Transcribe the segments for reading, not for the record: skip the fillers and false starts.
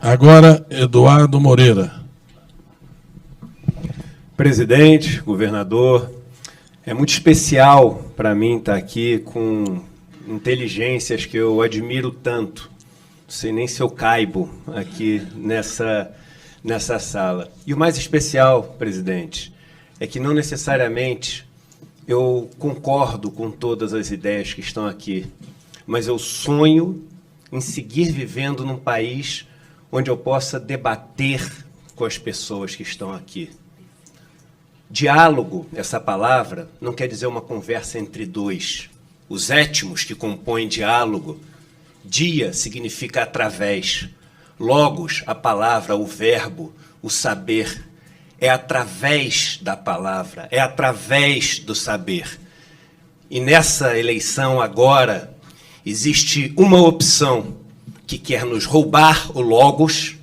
Agora, Eduardo Moreira. Presidente, governador, é muito especial para mim estar aqui com inteligências que eu admiro tanto. Não sei nem se eu caibo aqui nessa sala. E o mais especial, presidente, é que não necessariamente eu concordo com todas as ideias que estão aqui, mas eu sonho em seguir vivendo num país onde eu possa debater com as pessoas que estão aqui. Diálogo, essa palavra, não quer dizer uma conversa entre dois. Os étimos que compõem diálogo, dia significa através. Logos, a palavra, o verbo, o saber. É através da palavra, é através do saber. E nessa eleição agora, existe uma opção que quer nos roubar o logos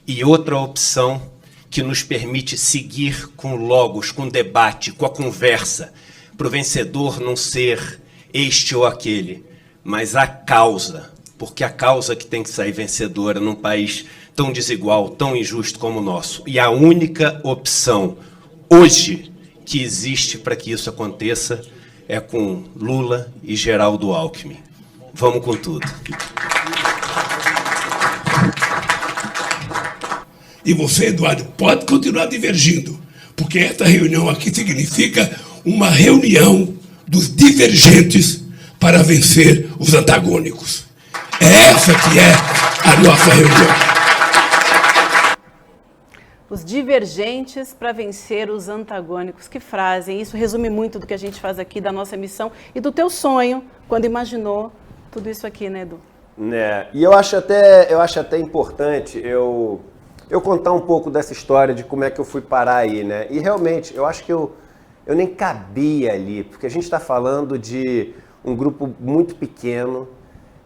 e outra opção que nos permite seguir com o logos, com o debate, com a conversa, para o vencedor não ser este ou aquele, mas a causa, porque a causa que tem que sair vencedora num país tão desigual, tão injusto como o nosso. E a única opção hoje que existe para que isso aconteça é com Lula e Geraldo Alckmin. Vamos com tudo. E você, Eduardo, pode continuar divergindo, porque esta reunião aqui significa uma reunião dos divergentes para vencer os antagônicos. É essa que é a nossa reunião. Os divergentes para vencer os antagônicos. Que frase, hein? Isso resume muito do que a gente faz aqui, da nossa missão e do teu sonho, quando imaginou tudo isso aqui, né, Edu? E eu acho até importante eu contar um pouco dessa história de como é que eu fui parar aí, né? E realmente, eu acho que eu nem cabia ali, porque a gente está falando de um grupo muito pequeno,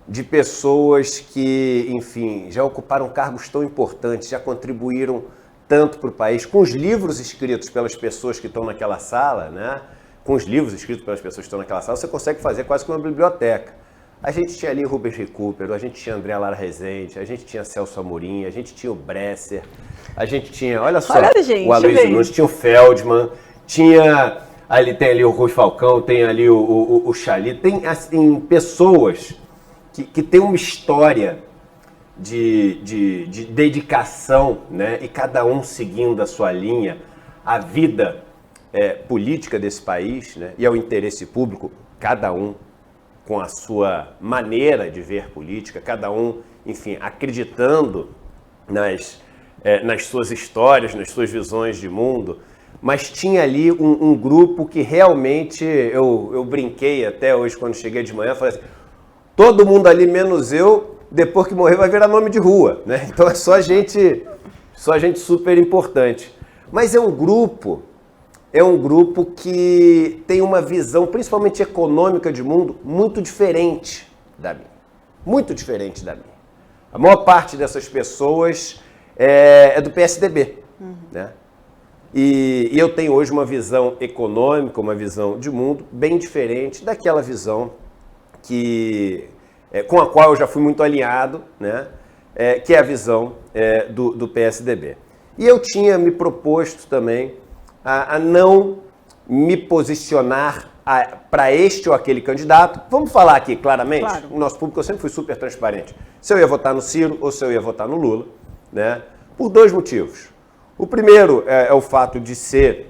de pessoas que, enfim, já ocuparam cargos tão importantes, já contribuíram tanto para o país, com os livros escritos pelas pessoas que estão naquela sala, né? Com os livros escritos pelas pessoas que estão naquela sala, você consegue fazer quase que uma biblioteca. A gente tinha ali Rubens Recupero, a gente tinha André Lara Rezende, a gente tinha Celso Amorim, a gente tinha o Bresser, a gente tinha, olha só, o Aloysio Nunes, tinha o Feldman, tem ali o Rui Falcão, tem ali o Chali, tem assim, pessoas que têm uma história de dedicação, né? E cada um seguindo a sua linha, a vida política desse país, né? E ao interesse público, cada um com a sua maneira de ver política, cada um, enfim, acreditando nas suas histórias, nas suas visões de mundo, mas tinha ali um grupo que realmente, eu brinquei até hoje quando cheguei de manhã, falei assim, todo mundo ali menos eu, depois que morrer vai virar nome de rua, né? Então é só gente super importante. Mas é um grupo que tem uma visão, principalmente econômica de mundo, muito diferente da minha. Muito diferente da minha. A maior parte dessas pessoas é do PSDB, né? E eu tenho hoje uma visão econômica, uma visão de mundo bem diferente daquela visão com a qual eu já fui muito alinhado, né? Que é a visão do PSDB. E eu tinha me proposto também a não me posicionar para este ou aquele candidato. Vamos falar aqui claramente? Claro. O nosso público, eu sempre fui super transparente. Se eu ia votar no Ciro ou se eu ia votar no Lula, né? Por dois motivos. O primeiro é o fato de ser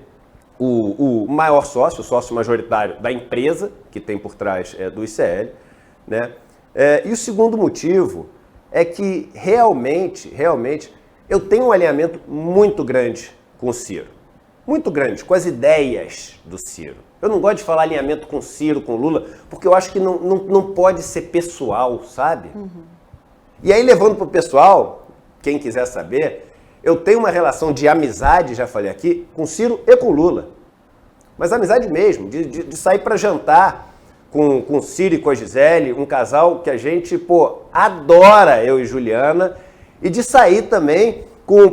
o maior sócio, o sócio majoritário da empresa que tem por trás do ICL, né? E o segundo motivo é que realmente eu tenho um alinhamento muito grande com o Ciro. Muito grande, com as ideias do Ciro. Eu não gosto de falar alinhamento com o Ciro, com o Lula, porque eu acho que não pode ser pessoal, sabe? E aí, levando para o pessoal, quem quiser saber, eu tenho uma relação de amizade, já falei aqui, com o Ciro e com o Lula. Mas amizade mesmo, de sair para jantar com o Ciro e com a Gisele, um casal que a gente, adora, eu e Juliana, e de sair também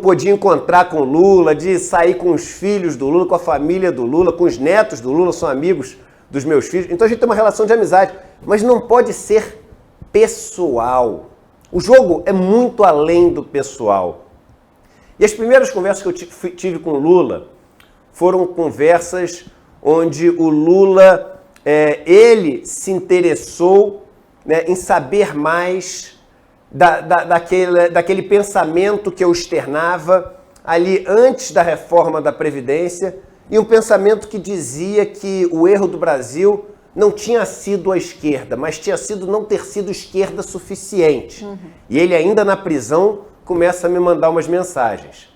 podia encontrar com o Lula, de sair com os filhos do Lula, com a família do Lula, com os netos do Lula, são amigos dos meus filhos. Então a gente tem uma relação de amizade, mas não pode ser pessoal. O jogo é muito além do pessoal. E as primeiras conversas que eu tive com o Lula foram conversas onde o Lula, ele se interessou, né, em saber mais daquele pensamento que eu externava ali antes da reforma da Previdência, e um pensamento que dizia que o erro do Brasil não tinha sido a esquerda, mas tinha sido não ter sido esquerda suficiente. E ele ainda na prisão começa a me mandar umas mensagens.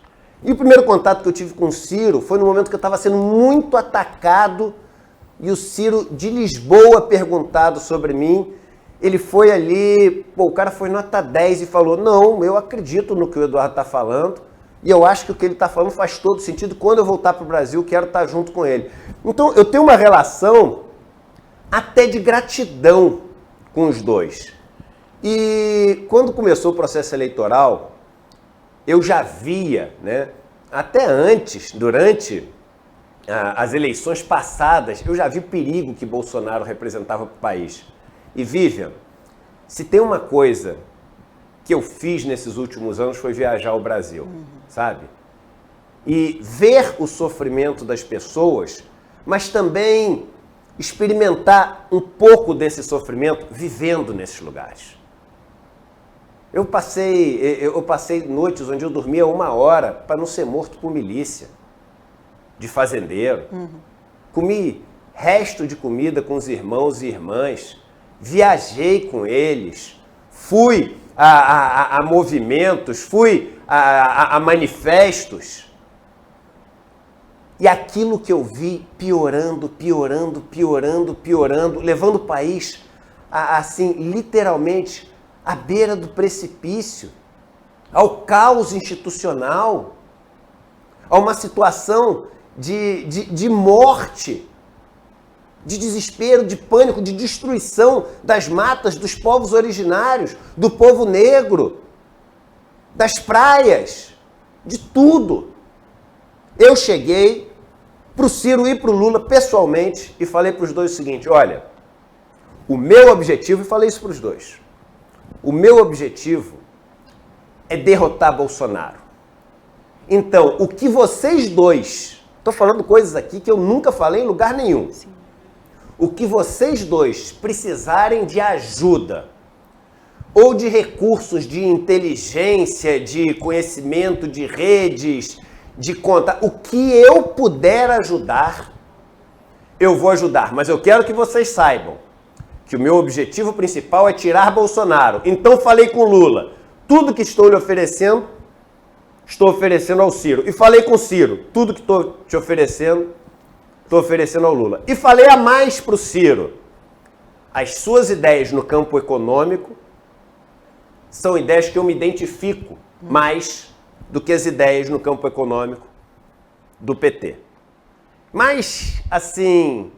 E o primeiro contato que eu tive com o Ciro foi no momento que eu estava sendo muito atacado e o Ciro de Lisboa perguntado sobre mim. Ele foi ali, o cara foi nota 10 e falou, não, eu acredito no que o Eduardo está falando e eu acho que o que ele está falando faz todo sentido. Quando eu voltar para o Brasil, quero estar junto com ele. Então, eu tenho uma relação até de gratidão com os dois. E quando começou o processo eleitoral, eu já via, né, até antes, durante as eleições passadas, eu já vi o perigo que Bolsonaro representava para o país. E Vivian, se tem uma coisa que eu fiz nesses últimos anos foi viajar ao Brasil, sabe? E ver o sofrimento das pessoas, mas também experimentar um pouco desse sofrimento vivendo nesses lugares. Eu passei noites onde eu dormia 1 hora para não ser morto por milícia, de fazendeiro. Comi resto de comida com os irmãos e irmãs, viajei com eles, fui a movimentos, fui a manifestos. E aquilo que eu vi piorando, levando o país assim, literalmente, à beira do precipício, ao caos institucional, a uma situação de morte, de desespero, de pânico, de destruição das matas, dos povos originários, do povo negro, das praias, de tudo. Eu cheguei para o Ciro e para o Lula pessoalmente e falei para os dois o seguinte, olha, o meu objetivo, e falei isso para os dois, o meu objetivo é derrotar Bolsonaro. Então, o que vocês dois, estou falando coisas aqui que eu nunca falei em lugar nenhum, sim, o que vocês dois precisarem de ajuda, ou de recursos de inteligência, de conhecimento, de redes, de conta, o que eu puder ajudar, eu vou ajudar. Mas eu quero que vocês saibam que o meu objetivo principal é tirar Bolsonaro. Então falei com Lula, tudo que estou lhe oferecendo, estou oferecendo ao Ciro. E falei com o Ciro, tudo que estou te oferecendo, estou oferecendo ao Lula. E falei a mais para o Ciro, as suas ideias no campo econômico são ideias que eu me identifico mais do que as ideias no campo econômico do PT. Mas, assim,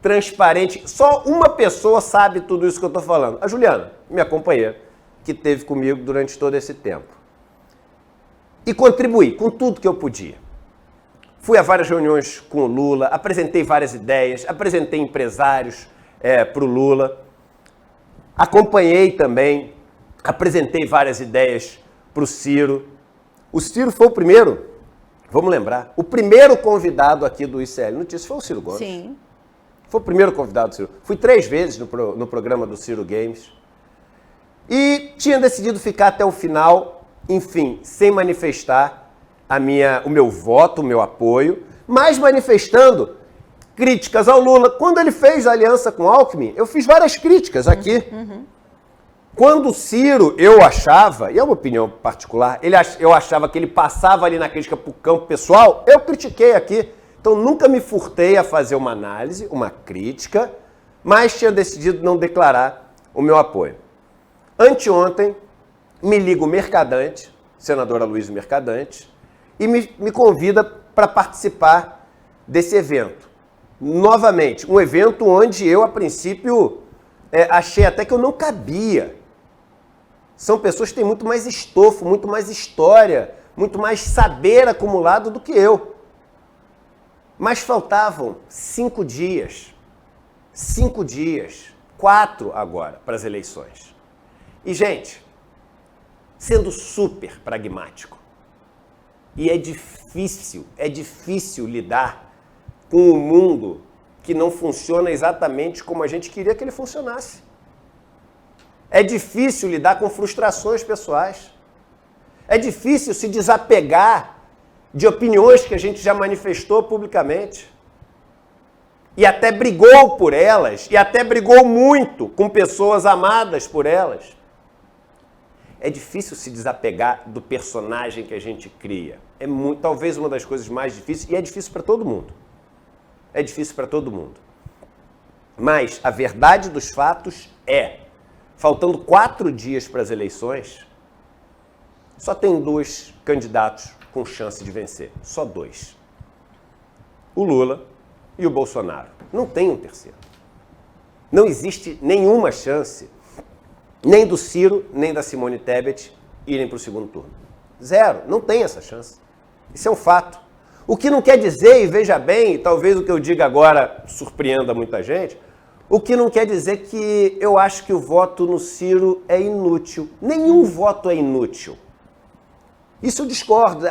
transparente, só uma pessoa sabe tudo isso que eu estou falando. A Juliana, minha companheira, que esteve comigo durante todo esse tempo. E contribuí com tudo que eu podia. Fui a várias reuniões com o Lula, apresentei várias ideias, apresentei empresários para o Lula, acompanhei também, apresentei várias ideias para o Ciro. O Ciro foi o primeiro, vamos lembrar, o primeiro convidado aqui do ICL Notícias foi o Ciro Gomes. Sim. Foi o primeiro convidado do Ciro. Fui 3 vezes no programa do Ciro Games. E tinha decidido ficar até o final, enfim, sem manifestar o meu voto, o meu apoio, mas manifestando críticas ao Lula. Quando ele fez a aliança com o Alckmin, eu fiz várias críticas aqui. Quando o Ciro, eu achava, e é uma opinião particular, eu achava que ele passava ali na crítica para o campo pessoal, eu critiquei aqui. Então nunca me furtei a fazer uma análise, uma crítica, mas tinha decidido não declarar o meu apoio. Anteontem, me liga o Mercadante, senador Aloysio Mercadante, e me convida para participar desse evento. Novamente, um evento onde eu, a princípio, achei até que eu não cabia. São pessoas que têm muito mais estofo, muito mais história, muito mais saber acumulado do que eu. Mas faltavam 5 dias. 5 dias. 4 agora para as eleições. E, gente, sendo super pragmático. E é difícil lidar com um mundo que não funciona exatamente como a gente queria que ele funcionasse. É difícil lidar com frustrações pessoais. É difícil se desapegar de opiniões que a gente já manifestou publicamente. E até brigou por elas, e até brigou muito com pessoas amadas por elas. É difícil se desapegar do personagem que a gente cria. É talvez uma das coisas mais difíceis, e é difícil para todo mundo. É difícil para todo mundo. Mas a verdade dos fatos é, faltando 4 dias para as eleições, só tem 2 candidatos com chance de vencer. Só 2. O Lula e o Bolsonaro. Não tem um terceiro. Não existe nenhuma chance, nem do Ciro, nem da Simone Tebet irem para o segundo turno. 0. Não tem essa chance. Isso é um fato. O que não quer dizer, e veja bem, talvez o que eu diga agora surpreenda muita gente, o que não quer dizer que eu acho que o voto no Ciro é inútil. Nenhum voto é inútil. Isso eu discordo.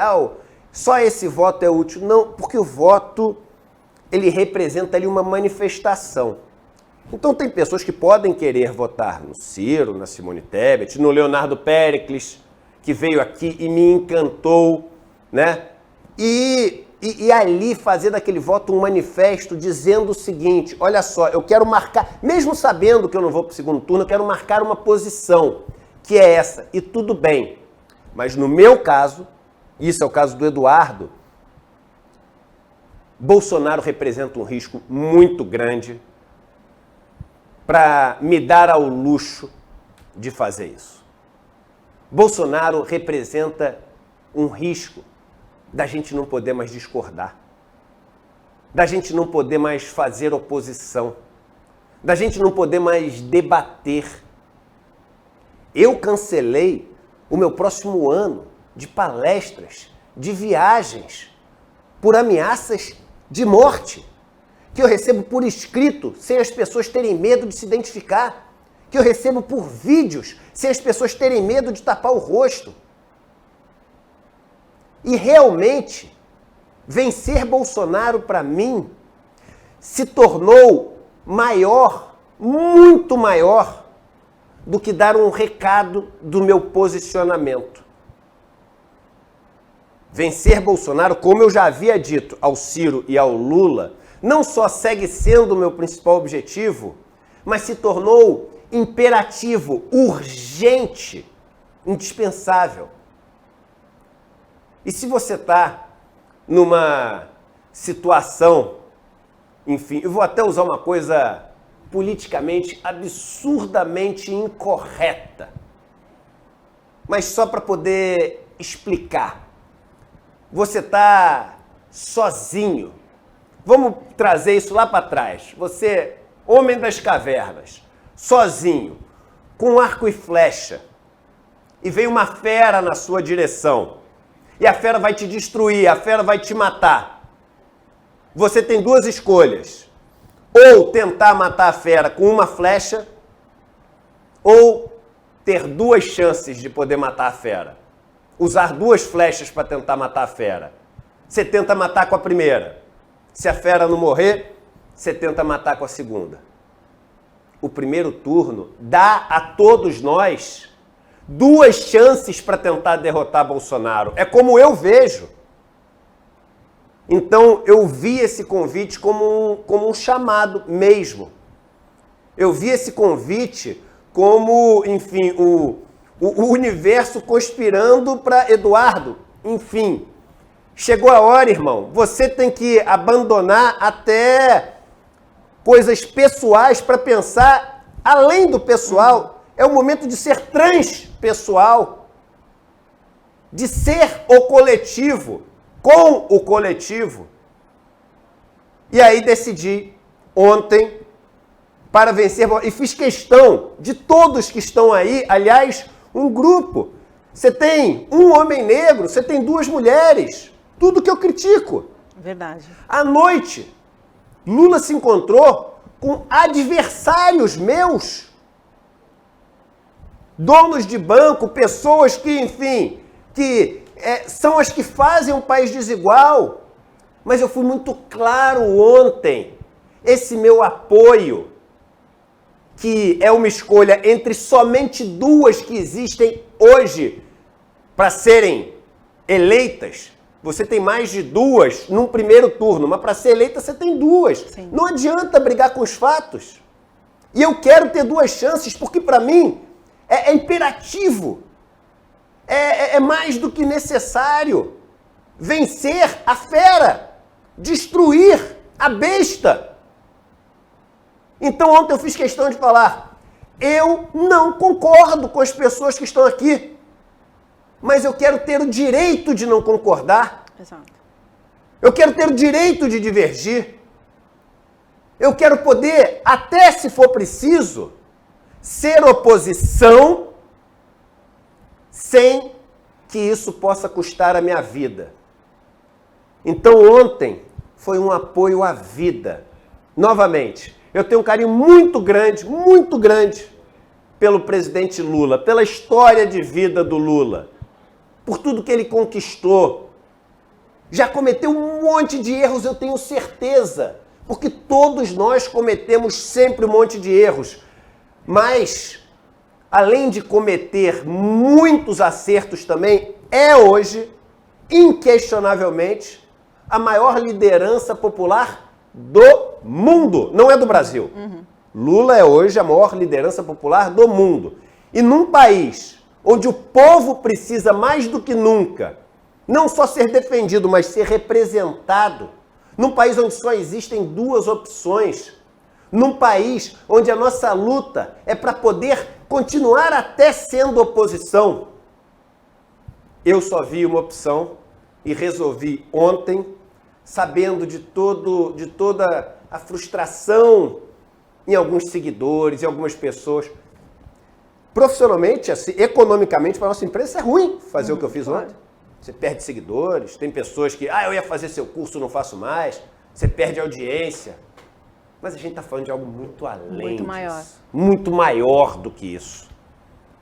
Só esse voto é útil. Não, porque o voto, ele representa ali uma manifestação. Então tem pessoas que podem querer votar no Ciro, na Simone Tebet, no Leonardo Péricles, que veio aqui e me encantou, né? E ali fazer daquele voto um manifesto dizendo o seguinte, olha só, eu quero marcar, mesmo sabendo que eu não vou para o segundo turno, eu quero marcar uma posição, que é essa, e tudo bem. Mas no meu caso, isso é o caso do Eduardo, Bolsonaro representa um risco muito grande para me dar ao luxo de fazer isso. Bolsonaro representa um risco da gente não poder mais discordar, da gente não poder mais fazer oposição, da gente não poder mais debater. Eu cancelei o meu próximo ano de palestras, de viagens, por ameaças de morte, que eu recebo por escrito, sem as pessoas terem medo de se identificar, que eu recebo por vídeos, sem as pessoas terem medo de tapar o rosto. E realmente, vencer Bolsonaro, para mim, se tornou maior, muito maior, do que dar um recado do meu posicionamento. Vencer Bolsonaro, como eu já havia dito ao Ciro e ao Lula, não só segue sendo o meu principal objetivo, mas se tornou imperativo, urgente, indispensável. E se você está numa situação, enfim, eu vou até usar uma coisa politicamente absurdamente incorreta, mas só para poder explicar. Você está sozinho. Vamos trazer isso lá para trás. Você, homem das cavernas, sozinho, com arco e flecha, e vem uma fera na sua direção. E a fera vai te destruir, a fera vai te matar. Você tem 2 escolhas. Ou tentar matar a fera com uma flecha, ou ter 2 chances de poder matar a fera. Usar 2 flechas para tentar matar a fera. Você tenta matar com a primeira. Se a fera não morrer, você tenta matar com a segunda. O primeiro turno dá a todos nós 2 chances para tentar derrotar Bolsonaro. É como eu vejo. Então, eu vi esse convite como um chamado mesmo. Eu vi esse convite como, enfim, o universo conspirando para Eduardo. Enfim, chegou a hora, irmão. Você tem que abandonar até coisas pessoais para pensar além do pessoal. É o momento de ser transpessoal, de ser o coletivo, com o coletivo. E aí decidi ontem para vencer, e fiz questão de todos que estão aí, aliás, um grupo. Você tem um homem negro, você tem 2 mulheres, tudo que eu critico. Verdade. À noite, Lula se encontrou com adversários meus donos de banco, pessoas que, enfim, são as que fazem um país desigual. Mas eu fui muito claro ontem. Esse meu apoio, que é uma escolha entre somente duas que existem hoje para serem eleitas. Você tem mais de duas num primeiro turno, mas para ser eleita você tem duas. Sim. Não adianta brigar com os fatos. E eu quero ter duas chances, porque para mim é imperativo. É mais do que necessário vencer a fera, destruir a besta. Então ontem eu fiz questão de falar, eu não concordo com as pessoas que estão aqui, mas eu quero ter o direito de não concordar. Exato. Eu quero ter o direito de divergir. Eu quero poder, até se for preciso, ser oposição sem que isso possa custar a minha vida. Então ontem foi um apoio à vida. Novamente, eu tenho um carinho muito grande pelo presidente Lula, pela história de vida do Lula, por tudo que ele conquistou. Já cometeu um monte de erros, eu tenho certeza, porque todos nós cometemos sempre um monte de erros. Mas, além de cometer muitos acertos também, é hoje, inquestionavelmente, a maior liderança popular do mundo, não é do Brasil. Lula é hoje a maior liderança popular do mundo. E num país onde o povo precisa mais do que nunca, não só ser defendido, mas ser representado, num país onde só existem duas opções, num país onde a nossa luta é para poder continuar até sendo oposição, eu só vi uma opção e resolvi ontem, sabendo de toda a frustração em alguns seguidores, em algumas pessoas. Profissionalmente, assim, economicamente, para a nossa empresa, é ruim fazer o que eu fiz ontem. Você perde seguidores, tem pessoas que, eu ia fazer seu curso, não faço mais. Você perde audiência. Mas a gente está falando de algo muito além Muito maior. disso. Muito maior do que isso.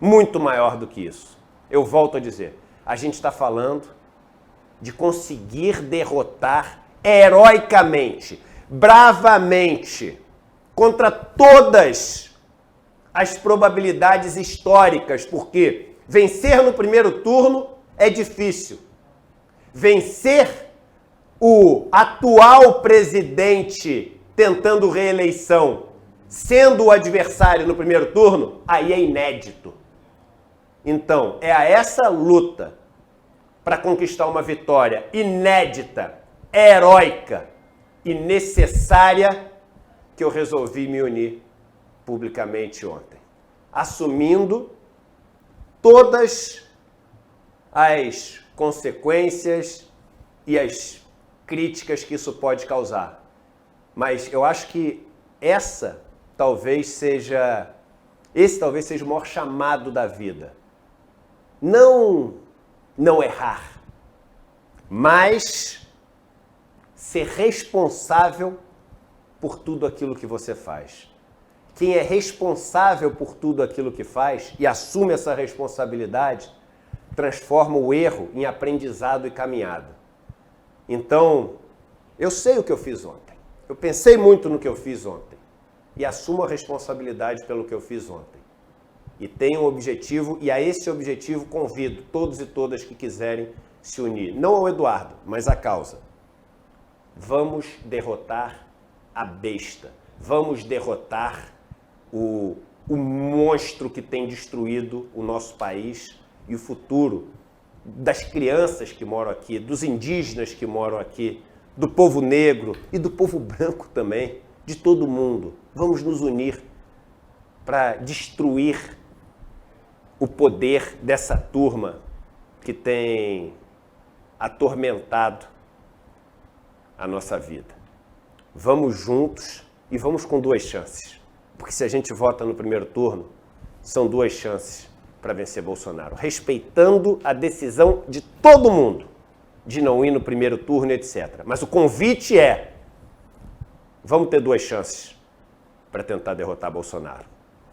Muito maior do que isso. Eu volto a dizer, a gente está falando de conseguir derrotar heroicamente, bravamente, contra todas as probabilidades históricas, porque vencer no primeiro turno é difícil. Vencer o atual presidente tentando reeleição, sendo o adversário no primeiro turno, aí é inédito. Então, é a essa luta para conquistar uma vitória inédita, heróica e necessária que eu resolvi me unir publicamente ontem, assumindo todas as consequências e as críticas que isso pode causar. Mas eu acho que esse talvez seja o maior chamado da vida. Não errar, mas ser responsável por tudo aquilo que você faz. Quem é responsável por tudo aquilo que faz e assume essa responsabilidade, transforma o erro em aprendizado e caminhada. Então, eu sei o que eu fiz ontem. Eu pensei muito no que eu fiz ontem e assumo a responsabilidade pelo que eu fiz ontem. E tenho um objetivo, e a esse objetivo convido todos e todas que quiserem se unir. Não ao Eduardo, mas à causa. Vamos derrotar a besta. Vamos derrotar o monstro que tem destruído o nosso país e o futuro das crianças que moram aqui, dos indígenas que moram aqui, do povo negro e do povo branco também, de todo mundo. Vamos nos unir para destruir o poder dessa turma que tem atormentado a nossa vida. Vamos juntos e vamos com duas chances. Porque se a gente vota no primeiro turno, são duas chances para vencer Bolsonaro. Respeitando a decisão de todo mundo de não ir no primeiro turno, etc. Mas o convite é, vamos ter duas chances para tentar derrotar Bolsonaro.